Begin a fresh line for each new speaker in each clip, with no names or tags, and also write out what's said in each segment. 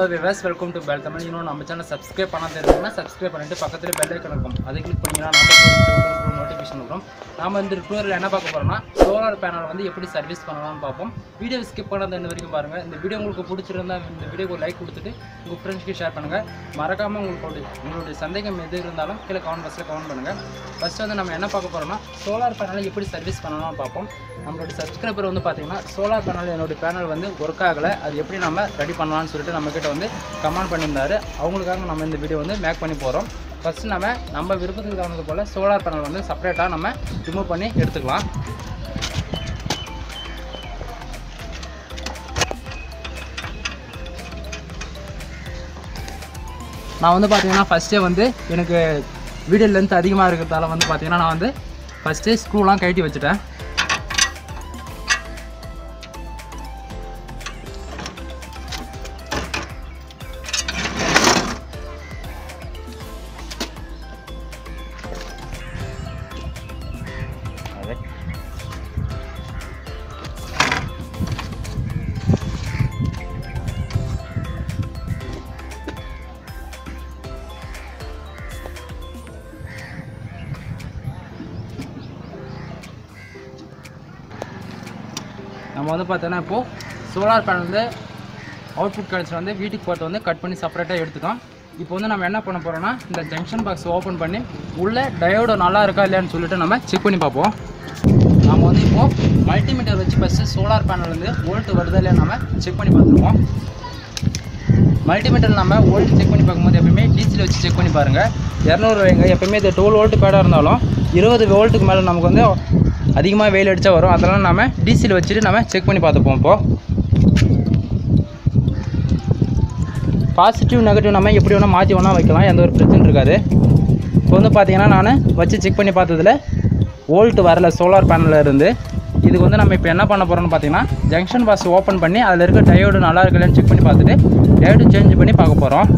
Hello viewers, welcome to Bell Tamil. நம்ம channel subscribe பண்ணாத இருந்தீங்கன்னா subscribe பண்ணிட்டு பக்கத்துல bell icon இருக்கும். அதை கிளிக் பண்ணீங்கன்னா நம்ம நோட்டிஃபிகேஷன் வரும். நாம இந்த டுட்டோரியல் என்ன பார்க்க போறோம்னா சோலார் பேனல் வந்து எப்படி சர்வீஸ் பண்ணலாம்னு பார்ப்போம். வீடியோ ஸ்கிப் பண்ணாத இந்த வரைக்கும் பாருங்க. இந்த வீடியோ உங்களுக்கு பிடிச்சிருந்தா இந்த வீடியோக்கு லைக் கொடுத்துட்டு உங்க ஃப்ரெண்ட்ஸ்க்கு ஷேர் பண்ணுங்க. மறக்காம உங்களுடைய சந்தேகம் எது இருந்தாலும் கீழ கமெண்ட் பாக்ஸ்ல கமெண்ட் பண்ணுங்க. ஃபர்ஸ்ட் வந்து நம்ம என்ன பார்க்க போறோம்னா சோலார் பேனலை எப்படி சர்வீஸ் பண்ணலாம்னு பார்ப்போம். நம்மளோட சப்ஸ்கிரைபர் வந்து பாத்தீங்கன்னா சோலார் பேனல் என்னோட பேனல் வந்து வொர்க் ஆகல, அது எப்படி நம்ம ரெடி பண்ணலாம்னு சொல்லிட்டு நம்ம கிட்ட வந்து கமெண்ட் பண்ணியிருந்தாரு. அவங்களுக்காக நம்ம இந்த வீடியோ வந்து மேக் பண்ணி போகிறோம். ஃபர்ஸ்ட் நம்ம விருப்பத்துக்கு தகுந்தது போல் சோலார் பேனல் வந்து செப்பரேட்டாக நம்ம ரிமூவ் பண்ணி எடுத்துக்கலாம். நான் வந்து பார்த்தீங்கன்னா ஃபஸ்ட்டே வந்து எனக்கு வீடியோ லென்த் அதிகமாக இருக்கிறதால வந்து பார்த்தீங்கன்னா நான் வந்து ஃபஸ்ட்டே ஸ்க்ரூலாம் கழட்டி வச்சுட்டேன். நம்ம வந்து பார்த்தோன்னா இப்போது சோலார் பேனல் வந்து அவுட்புட் கனெக்ஷன் வந்து வீட்டுக்கு போட்டு வந்து கட் பண்ணி செப்பரேட்டாக எடுத்துட்டோம். இப்போ வந்து நம்ம என்ன பண்ண போகிறோம்னா இந்த ஜங்ஷன் பாக்ஸ் ஓப்பன் பண்ணி உள்ளே டயோடு நல்லா இருக்கா இல்லையான்னு சொல்லிட்டு நம்ம செக் பண்ணி பார்ப்போம். நம்ம வந்து இப்போது மல்டிமீட்டர் வச்சு ஃபஸ்ட்டு சோலார் பேனல் வந்து வோல்ட் வருதா இல்லையா நம்ம செக் பண்ணி பார்த்துருவோம். மல்டிமீட்டர் நம்ம வோல்ட் செக் பண்ணி பார்க்கும்போது எப்பயுமே டிசியில் வச்சு செக் பண்ணி பாருங்கள். 200 வைங்க. எப்பயுமே இது 12 வோல்ட் பேடாக இருந்தாலும் 20 வோல்ட்டுக்கு மேலே நமக்கு வந்து அதிகமாக வெயில் அடித்தா வரும். அதெல்லாம் நம்ம டிசியில் வச்சுட்டு நம்ம செக் பண்ணி பார்த்துப்போம். இப்போது பாசிட்டிவ் நெகட்டிவ் நம்ம எப்படி வேணால் மாற்றி வேணால் வைக்கலாம், எந்த ஒரு பிரச்சனை இருக்காது. இப்போ வந்து பார்த்தீங்கன்னா நான் வச்சு செக் பண்ணி பார்த்ததில் வோல்ட் வரல சோலார் பேனலில் இருந்து. இதுக்கு வந்து நம்ம இப்போ என்ன பண்ண போகிறோம்னு பார்த்தீங்கன்னா ஜங்ஷன் பாக்ஸ் ஓப்பன் பண்ணி அதில் இருக்க டயோடு நல்லா இருக்குல்லன்னு செக் பண்ணி பார்த்துட்டு டயோடு சேஞ்ச் பண்ணி பார்க்க போகிறோம்.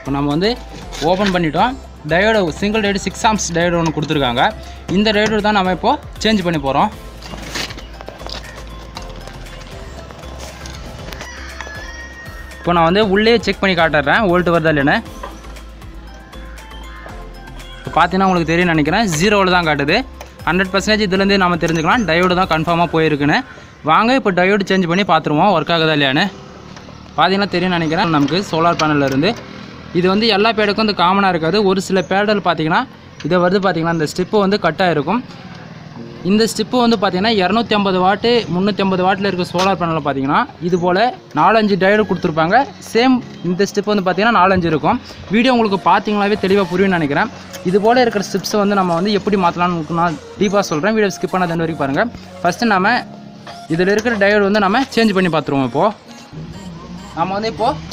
இப்போ நம்ம வந்து ஓப்பன் பண்ணிட்டோம். Diode single diode 6 arms diode ஒன்று கொடுத்துருக்காங்க. இந்த டயோடு தான் நம்ம இப்போது சேஞ்ச் பண்ணி போகிறோம். இப்போ நான் வந்து உள்ளே செக் பண்ணி காட்டுறேன் வோல்ட் வருதா இல்லைன்னு. இப்போ பார்த்தீங்கன்னா உங்களுக்கு தெரியும் நினைக்கிறேன், 0வில் தான் காட்டுது. 100% இதுலேருந்து நம்ம தெரிஞ்சுக்கலாம் டயோடு தான் கன்ஃபார்மாக போயிருக்குன்னு. வாங்க இப்போ டயோடு சேஞ்ச் பண்ணி பார்த்துருவோம் ஒர்க் ஆகுதா இல்லையான்னு. பார்த்தீங்கன்னா தெரியும் நினைக்கிறேன் நமக்கு சோலார் பேனலில் இருந்து. இது வந்து எல்லா பேடுக்கும் வந்து காமனாக இருக்காது. ஒரு சில பேடல் பார்த்தீங்கன்னா இதை வருது பார்த்தீங்கன்னா இந்த ஸ்டிப்பு வந்து கட்டாக இருக்கும். இந்த ஸ்டிப்பு வந்து பார்த்தீங்கன்னா 250 வாட்டு 350 வாட்டில் இருக்க சோலார் பேனலில் பார்த்தீங்கன்னா இது போல் 4-5 டயோடு கொடுத்துருப்பாங்க. சேம் இந்த ஸ்டிப் வந்து பார்த்தீங்கன்னா 4-5 இருக்கும். வீடியோ உங்களுக்கு பார்த்தீங்களாவே தெளிவாக புரியும்னு நினைக்கிறேன். இது போல் இருக்கிற ஸ்டிப்ஸை வந்து நம்ம வந்து எப்படி மாற்றலாம்னு நான் டீப்பாக சொல்கிறேன். வீடியோ ஸ்கிப் பண்ணாத இந்த வரைக்கும் பாருங்கள். ஃபஸ்ட்டு நம்ம இதில் இருக்கிற டயோடு வந்து நம்ம சேஞ்ச் பண்ணி பார்த்துருவோம். இப்போது நம்ம வந்து இப்போது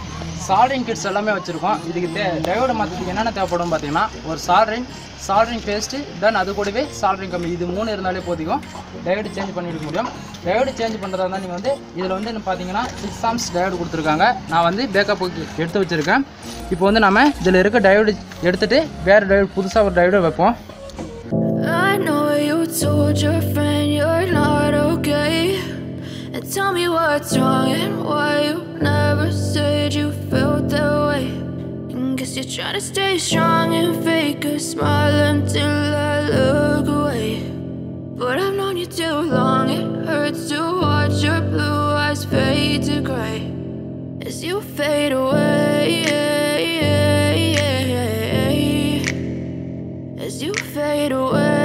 சால்ட்ரிங் கிட்ஸ் எல்லாமே வச்சுருக்கோம். இதுக்கு டயோடு மாற்றத்துக்கு என்னென்ன தேவைப்படும் பார்த்தீங்கன்னா ஒரு சால்ட்ரிங் பேஸ்ட்டு, தென் அது கூடவே சால்ட்ரிங் கம்பி, இது 3 இருந்தாலே போதிக்கும் டயோடு சேஞ்ச் பண்ணிவிட முடியும். டயோடு சேஞ்ச் பண்ணுறதா இருந்தால் நீங்கள் வந்து இதில் வந்து பார்த்தீங்கன்னா 6 ஆம்ஸ் டயோடு கொடுத்துருக்காங்க. நான் வந்து பேக்கப் எடுத்து வச்சுருக்கேன். இப்போ வந்து நம்ம இதில் இருக்க டயோடு எடுத்துகிட்டு வேறு டயோடு புதுசாக ஒரு டயோடு வைப்போம்.
Tell me what's wrong and why you never said you felt that way. Guess you're trying to stay strong and fake a smile until I look away. But I've known you too long, it hurts to watch your blue eyes fade to grey as you fade away, as you fade away.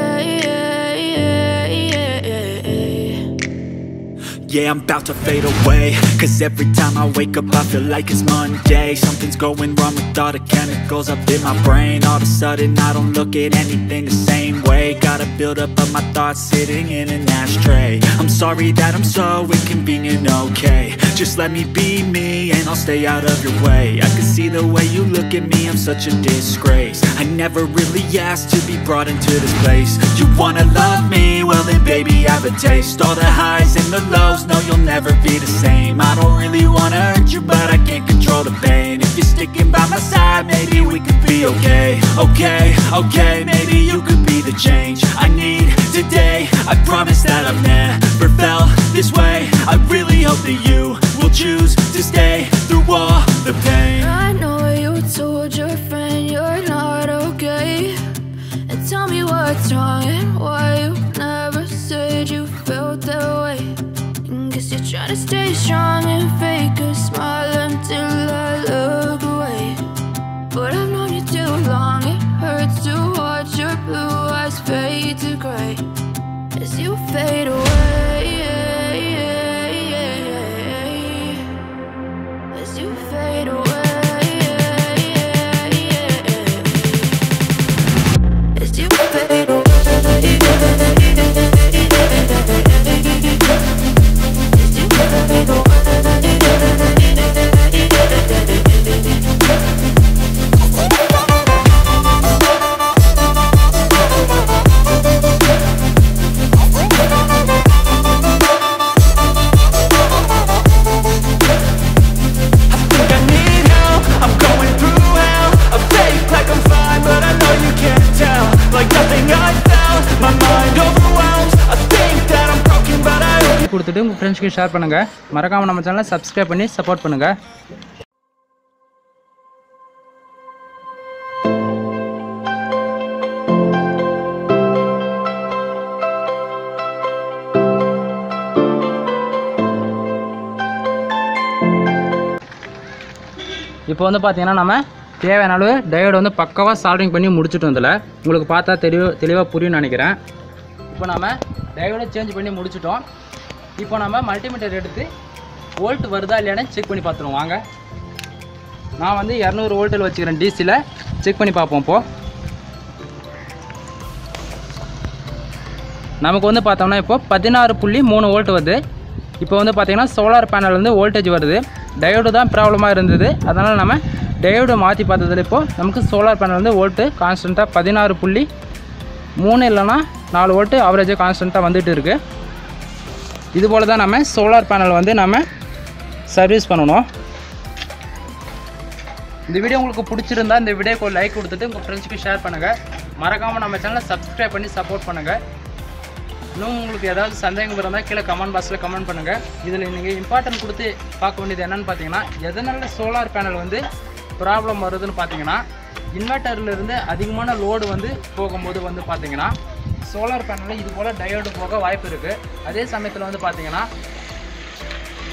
Yeah, I'm about to fade away, 'cause every time I wake up I feel like it's Monday. Something's going wrong with all the chemicals up in my brain. All of a sudden I don't look at anything the same way. Gotta build up of my thoughts sitting in an ashtray. I'm sorry that I'm so inconvenient, okay. Just let me be me and I'll stay out of your way. I can see the way you look at me, I'm such a disgrace. I never really asked to be brought into this place. You wanna love me? Well then baby I have a taste. All the highs and the lows, know you'll never be the same. I don't really wanna hurt you, but I can't control the pain. If you're sticking by my side, maybe we could be okay. Okay, maybe you could be the change I need today. I promise that I've never felt this way. I really hope that you will choose to stay through all the pain.
I know you told your friend you're not okay, and tell me what's wrong and why you never said you felt that way. Guess you're trying to stay strong and fake a smile until I look away. But I've known you too long, it hurts to watch your blue eyes fade to gray as you fade away, as you fade away, as you fade away.
கொடுத்துட்டு உங்கள் ஃப்ரெண்ட்ஸ்க்கு share பண்ணுங்கள். மறக்காமல் நம்ம சேனலை subscribe பண்ணி support பண்ணுங்கள். இப்போ வந்து பார்த்தீங்கன்னா நம்ம தேவையான அளவு டயோடு வந்து பக்காவாக சால்டிங் பண்ணி முடிச்சுட்டோம். இதில் உங்களுக்கு பார்த்தா தெளிவாக புரியும்னு நினைக்கிறேன். இப்போ நம்ம டயோடை சேஞ்ச் பண்ணி முடிச்சிட்டோம். இப்போ நம்ம மல்டிமீட்டர் எடுத்து வோல்ட் வருதா இல்லையானு செக் பண்ணி பார்த்துருவோம். வாங்க, நான் வந்து 200 வோல்ட்டில் வச்சுக்கிறேன். டிசியில் செக் பண்ணி பார்ப்போம். இப்போது நமக்கு வந்து பார்த்தோம்னா இப்போ 16.3 வோல்ட் வருது. இப்போ வந்து பார்த்திங்கன்னா சோலார் பேனல் வந்து வோல்டேஜ் வருது. டயோடு தான் ப்ராப்ளமாக இருந்தது. அதனால் நம்ம டயோடு மாற்றி பார்த்ததில் இப்போது நமக்கு சோலார் பேனல் வந்து வோல்ட்டு கான்ஸ்டண்ட்டாக 16.3 இல்லைனா 4 வோல்ட்டு ஆவரேஜாக கான்ஸ்டண்ட்டாக வந்துட்டு இருக்குது. இதுபோல் தான் நம்ம சோலார் பேனல் வந்து நம்ம சர்வீஸ் பண்ணணும். இந்த வீடியோ உங்களுக்கு பிடிச்சிருந்தா இந்த வீடியோக்கு ஒரு லைக் கொடுத்துட்டு உங்கள் ஃப்ரெண்ட்ஸுக்கு ஷேர் பண்ணுங்கள். மறக்காமல் நம்ம சேனலை சப்ஸ்கிரைப் பண்ணி சப்போர்ட் பண்ணுங்கள். இன்னும் உங்களுக்கு ஏதாவது சந்தேகம் இருந்தால் கீழே கமெண்ட் பாக்ஸில் கமெண்ட் பண்ணுங்கள். இதில் நீங்கள் இம்பார்ட்டன்ட் கொடுத்து பார்க்க வேண்டியது என்னென்னு பார்த்தீங்கன்னா, எதனால சோலார் பேனல் வந்து ப்ராப்ளம் வருதுன்னு பார்த்தீங்கன்னா, இன்வெர்ட்டர்லேருந்து அதிகமான லோடு வந்து போகும்போது வந்து பார்த்தீங்கன்னா சோலார் பேனலில் இது போல் டயோடு போக வாய்ப்பு இருக்குது. அதே சமயத்தில் வந்து பார்த்தீங்கன்னா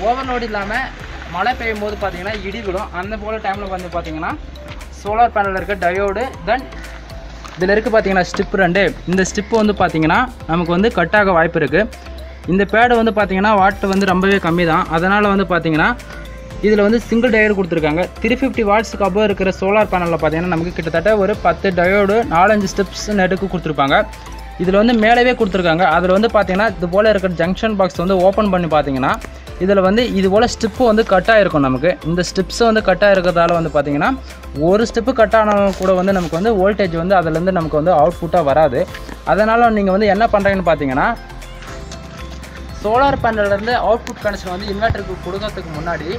ஓவர்லோடு இல்லாமல் மழை பெய்யும் போது பார்த்தீங்கன்னா இடி விடும். அந்த போல் டைமில் வந்து பார்த்தீங்கன்னா சோலார் பேனலில் இருக்க டயோடு தென் இதில் இருக்குது பார்த்தீங்கன்னா ஸ்டிப் 2. இந்த ஸ்டிப்பு வந்து பார்த்தீங்கன்னா நமக்கு வந்து கட்டாக வாய்ப்பு இருக்குது. இந்த பேடு வந்து பார்த்தீங்கன்னா வாட் வந்து ரொம்பவே கம்மி தான். அதனால் வந்து பார்த்தீங்கன்னா இதில் வந்து சிங்கிள் டயோடு கொடுத்துருக்காங்க. 350 வாட்ஸுக்கு அபோவ் இருக்கிற சோலார் பேனலில் பார்த்தீங்கன்னா நமக்கு கிட்டத்தட்ட ஒரு 10 டயோடு 4-5 ஸ்டெப்ஸ் நெட்டுக்கு கொடுத்துருப்பாங்க. இதில் வந்து மேலவே கொடுத்துருக்காங்க. அதில் வந்து பார்த்தீங்கன்னா இது போல் இருக்கிற ஜங்ஷன் பாக்ஸ் வந்து ஓப்பன் பண்ணி பார்த்தீங்கன்னா இதில் வந்து இது போல் ஸ்டிப்பு வந்து கட்டாக இருக்கும். நமக்கு இந்த ஸ்டிப்ஸை வந்து கட்டாக இருக்கிறதால வந்து பார்த்தீங்கன்னா ஒரு ஸ்டெப்பு கட் ஆனாலும் கூட வந்து நமக்கு வந்து வோல்டேஜ் வந்து அதிலேருந்து நமக்கு வந்து அவுட்புட்டாக வராது. அதனால் நீங்கள் வந்து என்ன பண்ணுறீங்கன்னு பார்த்தீங்கன்னா, சோலார் பேனல்லேருந்து அவுட்புட் கனெக்ஷன் வந்து இன்வெர்ட்டருக்கு கொடுக்கறதுக்கு முன்னாடி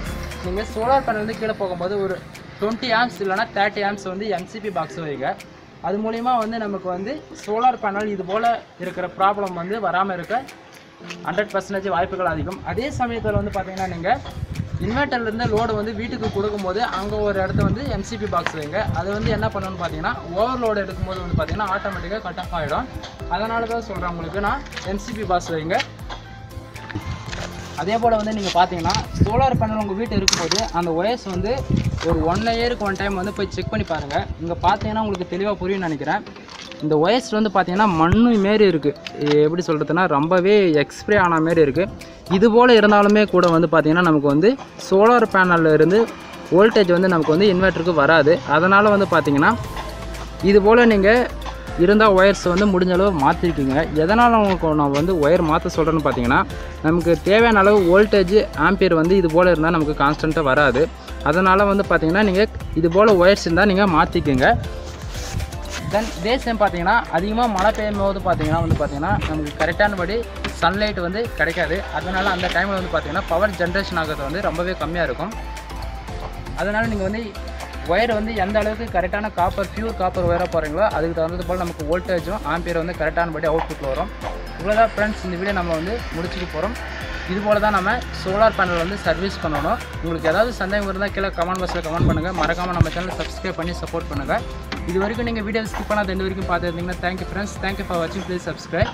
நீங்கள் சோலார் பேனல் வந்து கீழே போகும்போது ஒரு 20 ஆம்ஸ் இல்லைனா 30 ஆம்ஸ் வந்து எம்சிபி பாக்ஸ் வைங்க. அது மூலிமா வந்து நமக்கு வந்து சோலார் பேனல் இது போல் இருக்கிற ப்ராப்ளம் வந்து வராமல் இருக்க 100% வாய்ப்புகள் அதிகம். அதே சமயத்தில் வந்து பார்த்திங்கன்னா நீங்கள் இன்வெர்ட்டர்லேருந்து லோடு வந்து வீட்டுக்கு கொடுக்கும்போது அங்கே ஒரு இடத்த வந்து எம்சிபி பாக்ஸ் வைங்க. அது வந்து என்ன பண்ணணும்னு பார்த்தீங்கன்னா ஓவர்லோடு எடுக்கும்போது வந்து பார்த்திங்கன்னா ஆட்டோமேட்டிக்காக கட் ஆஃப் ஆகிடும். அதனால தான் சொல்கிறேன் உங்களுக்கு நான் எம்சிபி பாக்ஸ் வைங்க. அதே போல் வந்து நீங்கள் பார்த்தீங்கன்னா சோலார் பேனல் உங்கள் வீட்டு இருக்கும்போது அந்த ஒயர்ஸ் வந்து ஒரு 1 இயருக்கு 1 டைம் வந்து போய் செக் பண்ணி பாருங்கள். இங்கே பார்த்தீங்கன்னா உங்களுக்கு தெளிவாக புரியும்னு நினைக்கிறேன். இந்த ஒயர்ஸ் வந்து பார்த்தீங்கன்னா மண்ணு மாரி இருக்குது. எப்படி சொல்கிறதுனா ரொம்பவே எக்ஸ்ப்ரே ஆன மாரி இருக்குது. இது போல் இருந்தாலுமே கூட வந்து பார்த்திங்கன்னா நமக்கு வந்து சோலார் பேனலில் இருந்து வோல்டேஜ் வந்து நமக்கு வந்து இன்வெர்ட்டருக்கு வராது. அதனால் வந்து பார்த்திங்கன்னா இது போல் நீங்கள் இருந்தால் ஒயர்ஸ் வந்து முடிஞ்ச அளவு மாற்றிருக்கீங்க. எதனால் உங்களுக்கு நான் வந்து ஒயர் மாற்ற சொல்கிறேன்னு பார்த்தீங்கன்னா, நமக்கு தேவையான அளவு வோல்டேஜ் ஆம்பியர் வந்து இது போல் இருந்தால் நமக்கு கான்ஸ்டண்ட்டாக வராது. அதனால் வந்து பார்த்திங்கன்னா நீங்கள் இது போல் ஒயர்ஸ் இருந்தால் நீங்கள் மாற்றிக்குங்க. தென் இதே சேம் பார்த்தீங்கன்னா அதிகமாக மழை பெய்யும் போது பார்த்தீங்கன்னா வந்து பார்த்திங்கன்னா நமக்கு கரெக்டானபடி சன்லைட் வந்து கிடைக்காது. அதனால் அந்த டைமில் வந்து பார்த்திங்கன்னா பவர் ஜென்ரேஷன் ஆகிறது வந்து ரொம்பவே கம்மியாக இருக்கும். அதனால் நீங்கள் வந்து ஒயர் வந்து எந்த அளவுக்கு கரெக்டான பியூர் காப்பர் ஒயராக போகிறீங்களோ அதுக்கு தகுந்தது போல் நமக்கு வோல்டேஜும் ஆம்பியர் வந்து கரெக்டானபடி அவுட்புட் வரும். இவ்வளோதான் ஃப்ரெண்ட்ஸ், இந்த வீடியோ நம்ம வந்து முடிச்சுட்டு போகிறோம். இதுபோல் தான் நம்ம சோலார் பேனல் வந்து சர்வீஸ் பண்ணணும். உங்களுக்கு ஏதாவது சந்தேகம் இருந்தால் கீழே கமெண்ட் பாக்ஸில் கமெண்ட் பண்ணுங்கள். மறக்காமல் நம்ம சேனலை சப்ஸ்கிரைப் பண்ணி சப்போர்ட் பண்ணுங்கள். இது வரைக்கும் நீங்கள் வீடியோ ஸ்கிப் பண்ணாத எந்த வரைக்கும் பார்த்துருந்தீங்கன்னா தேங்க்யூ ஃப்ரெண்ட்ஸ். தேங்க்யூ ஃபார் வாட்சிங். Please subscribe.